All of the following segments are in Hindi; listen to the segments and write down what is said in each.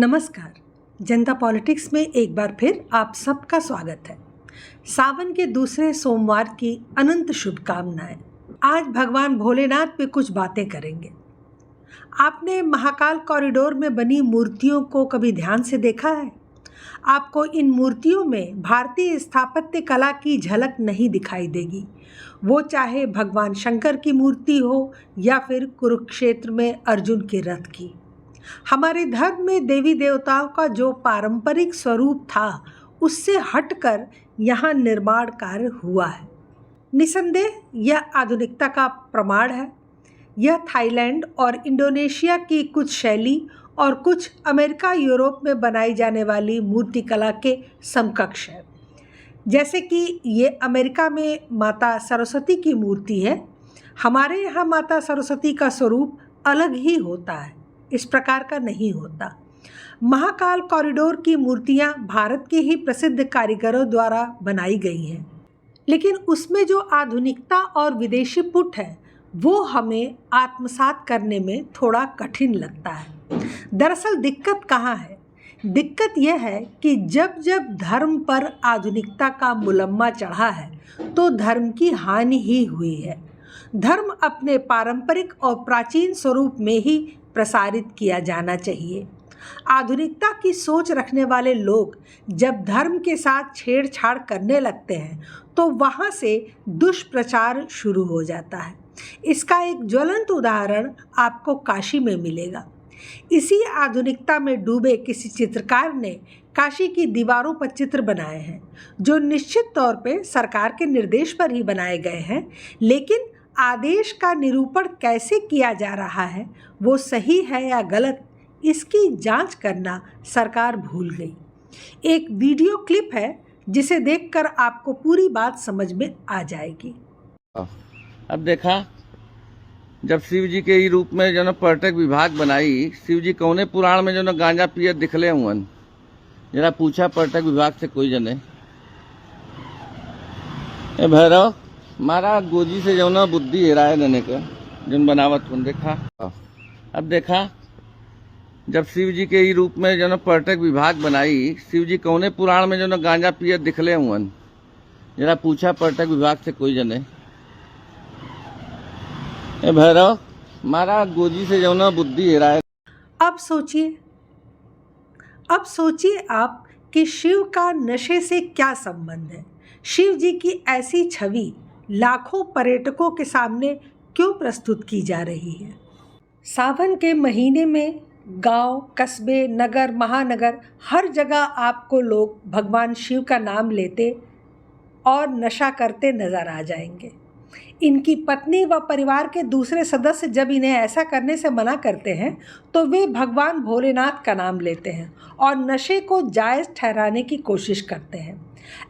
नमस्कार। जनता पॉलिटिक्स में एक बार फिर आप सबका स्वागत है। सावन के दूसरे सोमवार की अनंत शुभकामनाएं। आज भगवान भोलेनाथ पे कुछ बातें करेंगे। आपने महाकाल कॉरिडोर में बनी मूर्तियों को कभी ध्यान से देखा है? आपको इन मूर्तियों में भारतीय स्थापत्य कला की झलक नहीं दिखाई देगी। वो चाहे भगवान शंकर की मूर्ति हो या फिर कुरुक्षेत्र में अर्जुन के रथ की। हमारे धर्म में देवी देवताओं का जो पारंपरिक स्वरूप था उससे हटकर यहाँ निर्माण कार्य हुआ है। निसंदेह यह आधुनिकता का प्रमाण है। यह थाईलैंड और इंडोनेशिया की कुछ शैली और कुछ अमेरिका यूरोप में बनाई जाने वाली मूर्तिकला के समकक्ष है। जैसे कि ये अमेरिका में माता सरस्वती की मूर्ति है, हमारे यहाँ माता सरस्वती का स्वरूप अलग ही होता है, इस प्रकार का नहीं होता। महाकाल कॉरिडोर की मूर्तियां भारत के ही प्रसिद्ध कारीगरों द्वारा बनाई गई हैं, लेकिन उसमें जो आधुनिकता और विदेशी पुट है वो हमें आत्मसात करने में थोड़ा कठिन लगता है। दरअसल दिक्कत कहाँ है? दिक्कत यह है कि जब जब धर्म पर आधुनिकता का मुलम्मा चढ़ा है तो धर्म की हानि ही हुई है। धर्म अपने पारंपरिक और प्राचीन स्वरूप में ही प्रसारित किया जाना चाहिए। आधुनिकता की सोच रखने वाले लोग जब धर्म के साथ छेड़छाड़ करने लगते हैं तो वहाँ से दुष्प्रचार शुरू हो जाता है। इसका एक ज्वलंत उदाहरण आपको काशी में मिलेगा। इसी आधुनिकता में डूबे किसी चित्रकार ने काशी की दीवारों पर चित्र बनाए हैं जो निश्चित तौर पे सरकार के निर्देश पर ही बनाए गए हैं, लेकिन आदेश का निरूपण कैसे किया जा रहा है, वो सही है या गलत, इसकी जांच करना सरकार भूल गई। एक वीडियो क्लिप है जिसे देखकर आपको पूरी बात समझ में आ जाएगी। अब देखा, जब शिव जी के ही रूप में जो न पर्यटक विभाग बनाई, शिव जी कौने पुराण में जो न गांजा पियत दिखले हुअन, जरा पूछा पर्यटक विभाग से कोई जने। ए भैरव, मारा गोजी से जो ना बुद्धि हेराए देने का जन बनावत कौन देखा। अब देखा, जब शिव जी के ही रूप में जो न पर्यटक विभाग बनाई, शिव जी कौने पुराण में जो न गांजा पियत दिखले हुअन, जरा पूछा पर्यटक विभाग से कोई जने। ए भैरव, मारा गोजी से जो ना बुद्धि हेराए। अब सोचिए आप कि शिव का नशे से क्या संबंध है। शिव जी की ऐसी छवि लाखों पर्यटकों के सामने क्यों प्रस्तुत की जा रही है? सावन के महीने में गांव, कस्बे, नगर, महानगर, हर जगह आपको लोग भगवान शिव का नाम लेते और नशा करते नजर आ जाएंगे। इनकी पत्नी व परिवार के दूसरे सदस्य जब इन्हें ऐसा करने से मना करते हैं तो वे भगवान भोलेनाथ का नाम लेते हैं और नशे को जायज़ ठहराने की कोशिश करते हैं।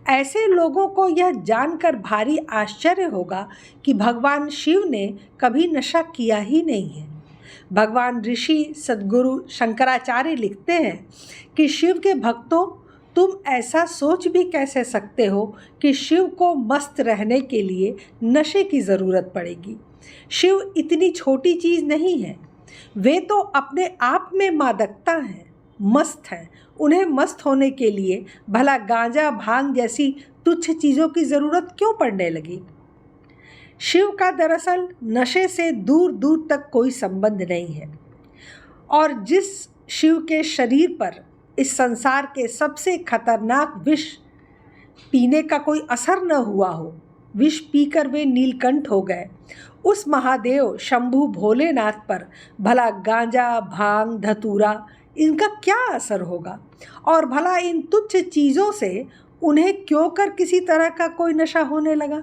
ऐसे लोगों को यह जानकर भारी आश्चर्य होगा कि भगवान शिव ने कभी नशा किया ही नहीं है। भगवान ऋषि सद्गुरु शंकराचार्य लिखते हैं कि शिव के भक्तों, तुम ऐसा सोच भी कैसे सकते हो कि शिव को मस्त रहने के लिए नशे की ज़रूरत पड़ेगी। शिव इतनी छोटी चीज़ नहीं है, वे तो अपने आप में मादकता हैं, मस्त हैं। उन्हें मस्त होने के लिए भला गांजा, भांग जैसी तुच्छ चीज़ों की ज़रूरत क्यों पड़ने लगी? शिव का दरअसल नशे से दूर दूर तक कोई संबंध नहीं है, और जिस शिव के शरीर पर इस संसार के सबसे खतरनाक विष पीने का कोई असर न हुआ हो, विष पीकर वे नीलकंठ हो गए, उस महादेव शंभू भोलेनाथ पर भला गांजा, भांग, धतूरा इनका क्या असर होगा? और भला इन तुच्छ चीज़ों से उन्हें क्यों कर किसी तरह का कोई नशा होने लगा?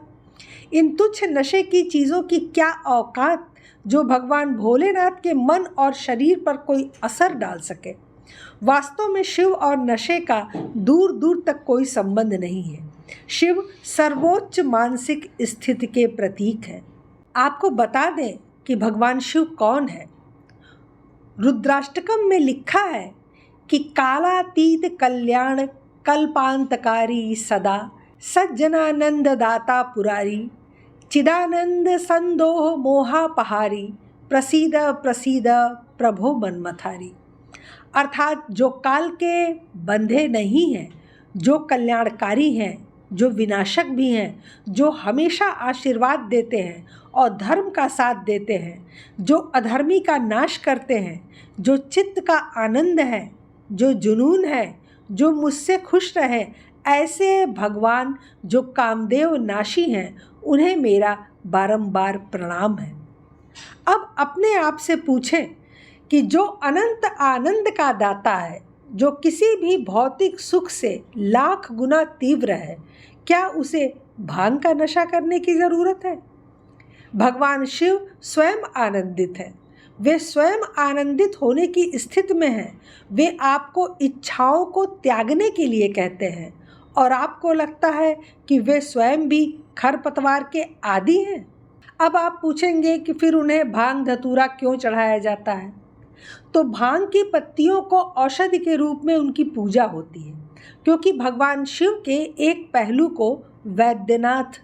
इन तुच्छ नशे की चीज़ों की क्या औकात जो भगवान भोलेनाथ के मन और शरीर पर कोई असर डाल सके? वास्तव में शिव और नशे का दूर दूर तक कोई संबंध नहीं है। शिव सर्वोच्च मानसिक स्थिति के प्रतीक है। आपको बता दें कि भगवान शिव कौन है। रुद्राष्टकम में लिखा है कि कालातीत कल्याण कल्पांतकारी सदा सज्जनानंद दाता पुरारी चिदानंद संदोह मोहापहारी प्रसीद प्रसीद प्रभो मनमथारी। अर्थात जो काल के बंधे नहीं हैं, जो कल्याणकारी हैं, जो विनाशक भी हैं, जो हमेशा आशीर्वाद देते हैं और धर्म का साथ देते हैं, जो अधर्मी का नाश करते हैं, जो चित्त का आनंद है, जो जुनून है, जो मुझसे खुश रहे, ऐसे भगवान जो कामदेव नाशी हैं, उन्हें मेरा बारंबार प्रणाम है। अब अपने आप से पूछें कि जो अनंत आनंद का दाता है, जो किसी भी भौतिक सुख से लाख गुना तीव्र है, क्या उसे भांग का नशा करने की ज़रूरत है? भगवान शिव स्वयं आनंदित हैं। वे स्वयं आनंदित होने की स्थिति में हैं। वे आपको इच्छाओं को त्यागने के लिए कहते हैं और आपको लगता है कि वे स्वयं भी खरपतवार के आदी हैं। अब आप पूछेंगे कि फिर उन्हें भांग धतूरा क्यों चढ़ाया जाता है? तो भांग की पत्तियों को औषधि के रूप में उनकी पूजा होती है, क्योंकि भगवान शिव के एक पहलू को वैद्यनाथ,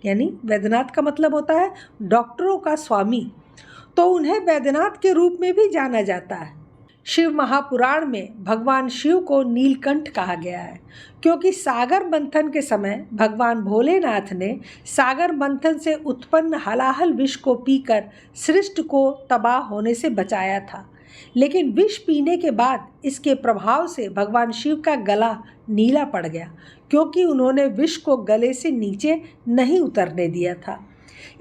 यानी वैद्यनाथ का मतलब होता है डॉक्टरों का स्वामी, तो उन्हें वैद्यनाथ के रूप में भी जाना जाता है। शिव महापुराण में भगवान शिव को नीलकंठ कहा गया है, क्योंकि सागर मंथन के समय भगवान भोलेनाथ ने सागर मंथन से उत्पन्न हलाहल विष को पीकर सृष्टि को तबाह होने से बचाया था। लेकिन विष पीने के बाद इसके प्रभाव से भगवान शिव का गला नीला पड़ गया, क्योंकि उन्होंने विष को गले से नीचे नहीं उतरने दिया था।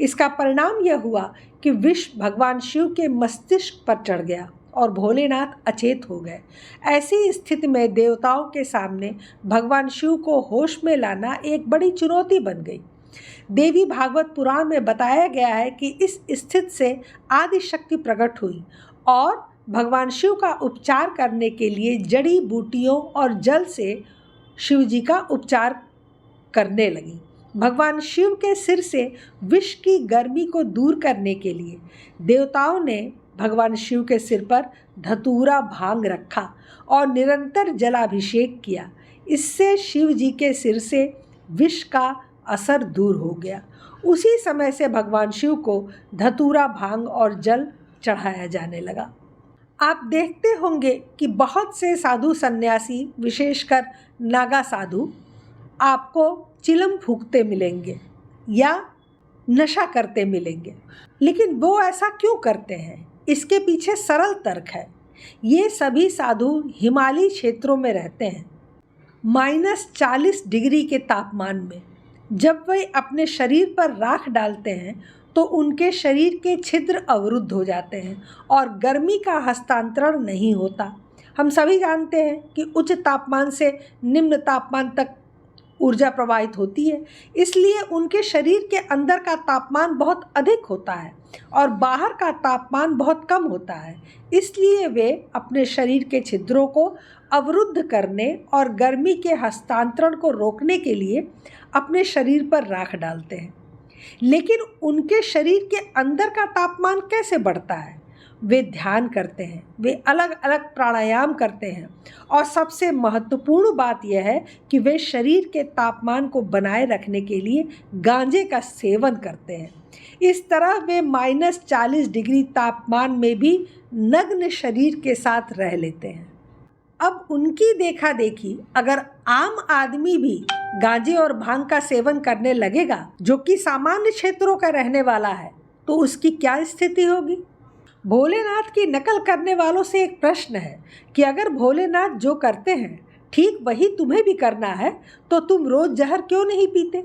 इसका परिणाम यह हुआ कि विष भगवान शिव के मस्तिष्क पर चढ़ गया और भोलेनाथ अचेत हो गए। ऐसी स्थिति में देवताओं के सामने भगवान शिव को होश में लाना एक बड़ी चुनौती बन गई। देवी भागवत पुराण में बताया गया है कि इस स्थिति से आदि शक्ति प्रकट हुई और भगवान शिव का उपचार करने के लिए जड़ी बूटियों और जल से शिव जी का उपचार करने लगी। भगवान शिव के सिर से विष की गर्मी को दूर करने के लिए देवताओं ने भगवान शिव के सिर पर धतूरा भांग रखा और निरंतर जलाभिषेक किया। इससे शिव जी के सिर से विष का असर दूर हो गया। उसी समय से भगवान शिव को धतूरा भांग और जल चढ़ाया जाने लगा। आप देखते होंगे कि बहुत से साधु सन्यासी, विशेषकर नागा साधु, आपको चिलम फूंकते मिलेंगे या नशा करते मिलेंगे। लेकिन वो ऐसा क्यों करते हैं? इसके पीछे सरल तर्क है। ये सभी साधु हिमालयी क्षेत्रों में रहते हैं, -40 डिग्री के तापमान में। जब वे अपने शरीर पर राख डालते हैं तो उनके शरीर के छिद्र अवरुद्ध हो जाते हैं और गर्मी का हस्तांतरण नहीं होता। हम सभी जानते हैं कि उच्च तापमान से निम्न तापमान तक ऊर्जा प्रवाहित होती है, इसलिए उनके शरीर के अंदर का तापमान बहुत अधिक होता है और बाहर का तापमान बहुत कम होता है। इसलिए वे अपने शरीर के छिद्रों को अवरुद्ध करने और गर्मी के हस्तांतरण को रोकने के लिए अपने शरीर पर राख डालते हैं। लेकिन उनके शरीर के अंदर का तापमान कैसे बढ़ता है? वे ध्यान करते हैं, वे अलग अलग प्राणायाम करते हैं और सबसे महत्वपूर्ण बात यह है कि वे शरीर के तापमान को बनाए रखने के लिए गांजे का सेवन करते हैं। इस तरह वे -40 डिग्री तापमान में भी नग्न शरीर के साथ रह लेते हैं। अब उनकी देखा देखी अगर आम आदमी भी गांजे और भांग का सेवन करने लगेगा, जो कि सामान्य क्षेत्रों का रहने वाला है, तो उसकी क्या स्थिति होगी? भोलेनाथ की नकल करने वालों से एक प्रश्न है कि अगर भोलेनाथ जो करते हैं ठीक वही तुम्हें भी करना है, तो तुम रोज जहर क्यों नहीं पीते?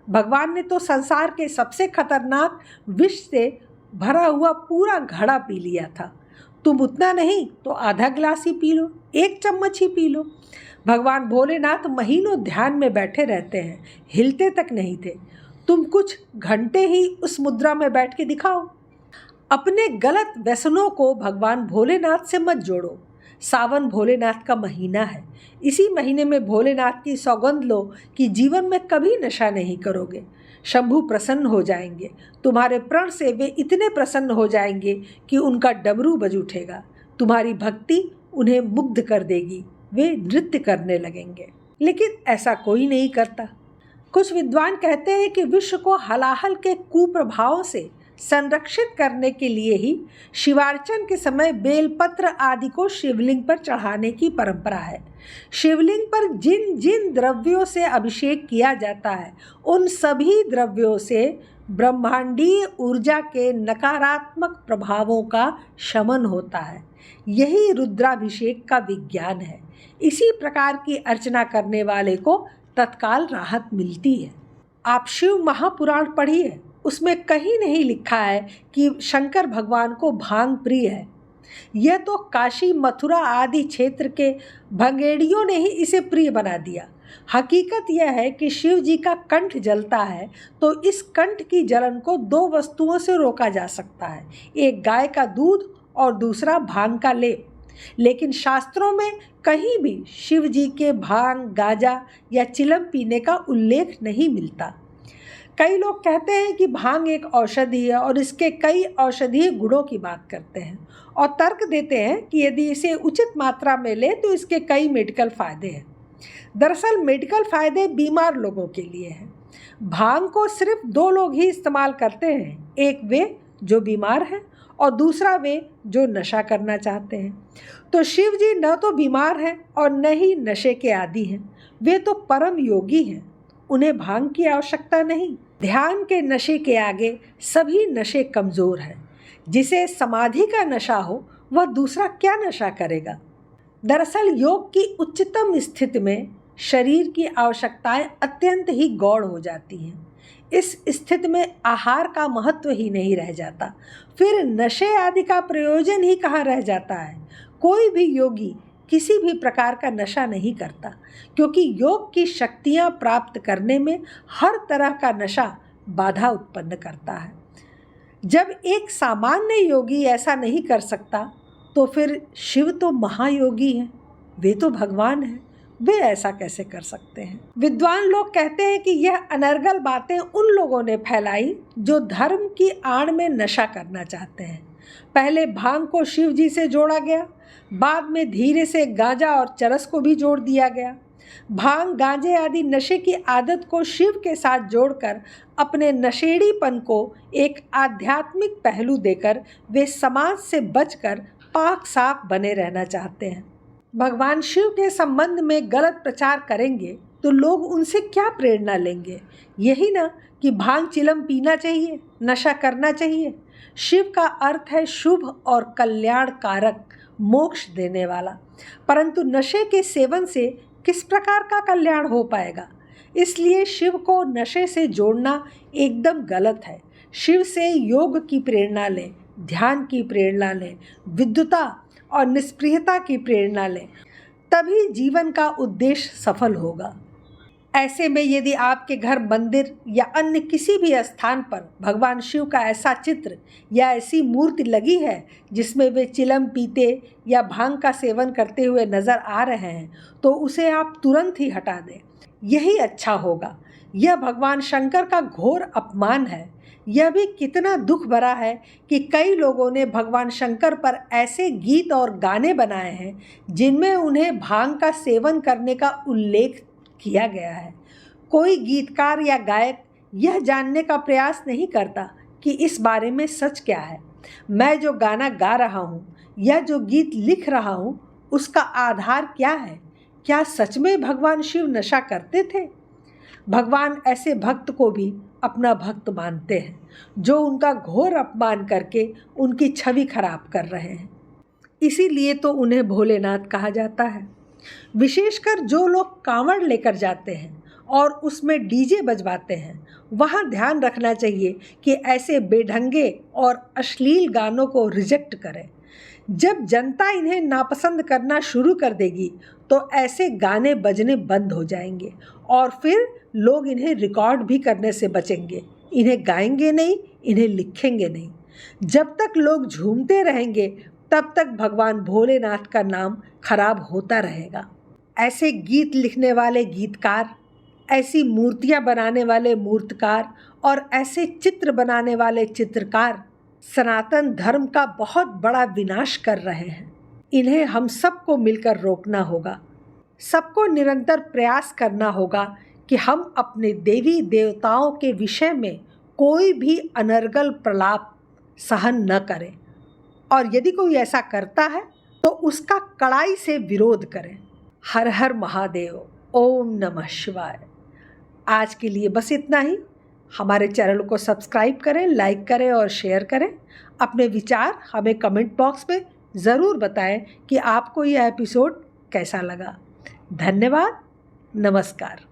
भगवान ने तो संसार के सबसे खतरनाक विष से भरा हुआ पूरा घड़ा पी लिया था। तुम उतना नहीं तो आधा गिलास ही पी लो, 1 चम्मच ही पी लो। भगवान भोलेनाथ महीनों ध्यान में बैठे रहते हैं, हिलते तक नहीं थे। तुम कुछ घंटे ही उस मुद्रा में बैठ के दिखाओ। अपने गलत व्यसनों को भगवान भोलेनाथ से मत जोड़ो। सावन भोलेनाथ का महीना है। इसी महीने में भोलेनाथ की सौगंध लो कि जीवन में कभी नशा नहीं करोगे। शंभू प्रसन्न हो जाएंगे। तुम्हारे प्रण से वे इतने प्रसन्न हो जाएंगे कि उनका डमरू बज उठेगा। तुम्हारी भक्ति उन्हें मुग्ध कर देगी, वे नृत्य करने लगेंगे। लेकिन ऐसा कोई नहीं करता। कुछ विद्वान कहते हैं कि विश्व को हलाहल के कुप्रभावों से संरक्षित करने के लिए ही शिवार्चन के समय बेलपत्र आदि को शिवलिंग पर चढ़ाने की परंपरा है। शिवलिंग पर जिन जिन द्रव्यों से अभिषेक किया जाता है उन सभी द्रव्यों से ब्रह्मांडीय ऊर्जा के नकारात्मक प्रभावों का शमन होता है। यही रुद्राभिषेक का विज्ञान है। इसी प्रकार की अर्चना करने वाले को तत्काल राहत मिलती है। आप शिव महापुराण पढ़िए, उसमें कहीं नहीं लिखा है कि शंकर भगवान को भांग प्रिय है। यह तो काशी मथुरा आदि क्षेत्र के भंगेड़ियों ने ही इसे प्रिय बना दिया। हकीकत यह है कि शिव जी का कंठ जलता है तो इस कंठ की जलन को दो वस्तुओं से रोका जा सकता है, एक गाय का दूध और दूसरा भांग का लेप। लेकिन शास्त्रों में कहीं भी शिव जी के भांग, गांजा या चिलम पीने का उल्लेख नहीं मिलता। कई लोग कहते हैं कि भांग एक औषधि है और इसके कई औषधीय गुणों की बात करते हैं और तर्क देते हैं कि यदि इसे उचित मात्रा में ले तो इसके कई मेडिकल फ़ायदे हैं। दरअसल मेडिकल फ़ायदे बीमार लोगों के लिए हैं। भांग को सिर्फ दो लोग ही इस्तेमाल करते हैं, एक वे जो बीमार हैं और दूसरा वे जो नशा करना चाहते हैं। तो शिव जी न तो बीमार हैं और न ही नशे के आदी हैं, वे तो परम योगी हैं। उन्हें भांग की आवश्यकता नहीं। ध्यान के नशे के आगे सभी नशे कमज़ोर हैं। जिसे समाधि का नशा हो वह दूसरा क्या नशा करेगा। दरअसल योग की उच्चतम स्थिति में शरीर की आवश्यकताएं अत्यंत ही गौण हो जाती हैं। इस स्थिति में आहार का महत्व ही नहीं रह जाता, फिर नशे आदि का प्रयोजन ही कहाँ रह जाता है। कोई भी योगी किसी भी प्रकार का नशा नहीं करता, क्योंकि योग की शक्तियाँ प्राप्त करने में हर तरह का नशा बाधा उत्पन्न करता है। जब एक सामान्य योगी ऐसा नहीं कर सकता तो फिर शिव तो महायोगी हैं, वे तो भगवान हैं, वे ऐसा कैसे कर सकते हैं। विद्वान लोग कहते हैं कि यह अनर्गल बातें उन लोगों ने फैलाई जो धर्म की आड़ में नशा करना चाहते हैं। पहले भांग को शिव जी से जोड़ा गया, बाद में धीरे से गांजा और चरस को भी जोड़ दिया गया। भांग, गांजे आदि नशे की आदत को शिव के साथ जोड़कर अपने नशेड़ीपन को एक आध्यात्मिक पहलू देकर वे समाज से बचकर पाक साफ बने रहना चाहते हैं। भगवान शिव के संबंध में गलत प्रचार करेंगे तो लोग उनसे क्या प्रेरणा लेंगे। यही ना कि भांग चिलम पीना चाहिए, नशा करना चाहिए। शिव का अर्थ है शुभ और कल्याण कारक, मोक्ष देने वाला। परंतु नशे के सेवन से किस प्रकार का कल्याण हो पाएगा। इसलिए शिव को नशे से जोड़ना एकदम गलत है। शिव से योग की प्रेरणा लें, ध्यान की प्रेरणा लें, विद्युता और निष्प्रियता की प्रेरणा लें, तभी जीवन का उद्देश्य सफल होगा। ऐसे में यदि आपके घर, मंदिर या अन्य किसी भी स्थान पर भगवान शिव का ऐसा चित्र या ऐसी मूर्ति लगी है जिसमें वे चिलम पीते या भांग का सेवन करते हुए नजर आ रहे हैं, तो उसे आप तुरंत ही हटा दें। यही अच्छा होगा। यह भगवान शंकर का घोर अपमान है। यह भी कितना दुख भरा है कि कई लोगों ने भगवान शंकर पर ऐसे गीत और गाने बनाए हैं जिनमें उन्हें भांग का सेवन करने का उल्लेख किया गया है। कोई गीतकार या गायक यह जानने का प्रयास नहीं करता कि इस बारे में सच क्या है। मैं जो गाना गा रहा हूँ या जो गीत लिख रहा हूँ उसका आधार क्या है। क्या सच में भगवान शिव नशा करते थे? भगवान ऐसे भक्त को भी अपना भक्त मानते हैं जो उनका घोर अपमान करके उनकी छवि खराब कर रहे हैं। इसीलिए तो उन्हें भोलेनाथ कहा जाता है। विशेषकर जो लोग कांवड़ लेकर जाते हैं और उसमें डीजे बजवाते हैं, वहाँ ध्यान रखना चाहिए कि ऐसे बेढंगे और अश्लील गानों को रिजेक्ट करें। जब जनता इन्हें नापसंद करना शुरू कर देगी तो ऐसे गाने बजने बंद हो जाएंगे और फिर लोग इन्हें रिकॉर्ड भी करने से बचेंगे। इन्हें गाएंगे नहीं, इन्हें लिखेंगे नहीं। जब तक लोग झूमते रहेंगे तब तक भगवान भोलेनाथ का नाम खराब होता रहेगा। ऐसे गीत लिखने वाले गीतकार, ऐसी मूर्तियाँ बनाने वाले मूर्तकार और ऐसे चित्र बनाने वाले चित्रकार सनातन धर्म का बहुत बड़ा विनाश कर रहे हैं। इन्हें हम सबको मिलकर रोकना होगा। सबको निरंतर प्रयास करना होगा कि हम अपने देवी देवताओं के विषय में कोई भी अनर्गल प्रलाप सहन न करें, और यदि कोई ऐसा करता है तो उसका कड़ाई से विरोध करें। हर हर महादेव, ओम नमः शिवाय। आज के लिए बस इतना ही। हमारे चैनल को सब्सक्राइब करें, लाइक करें और शेयर करें। अपने विचार हमें कमेंट बॉक्स में ज़रूर बताएं कि आपको यह एपिसोड कैसा लगा। धन्यवाद। नमस्कार।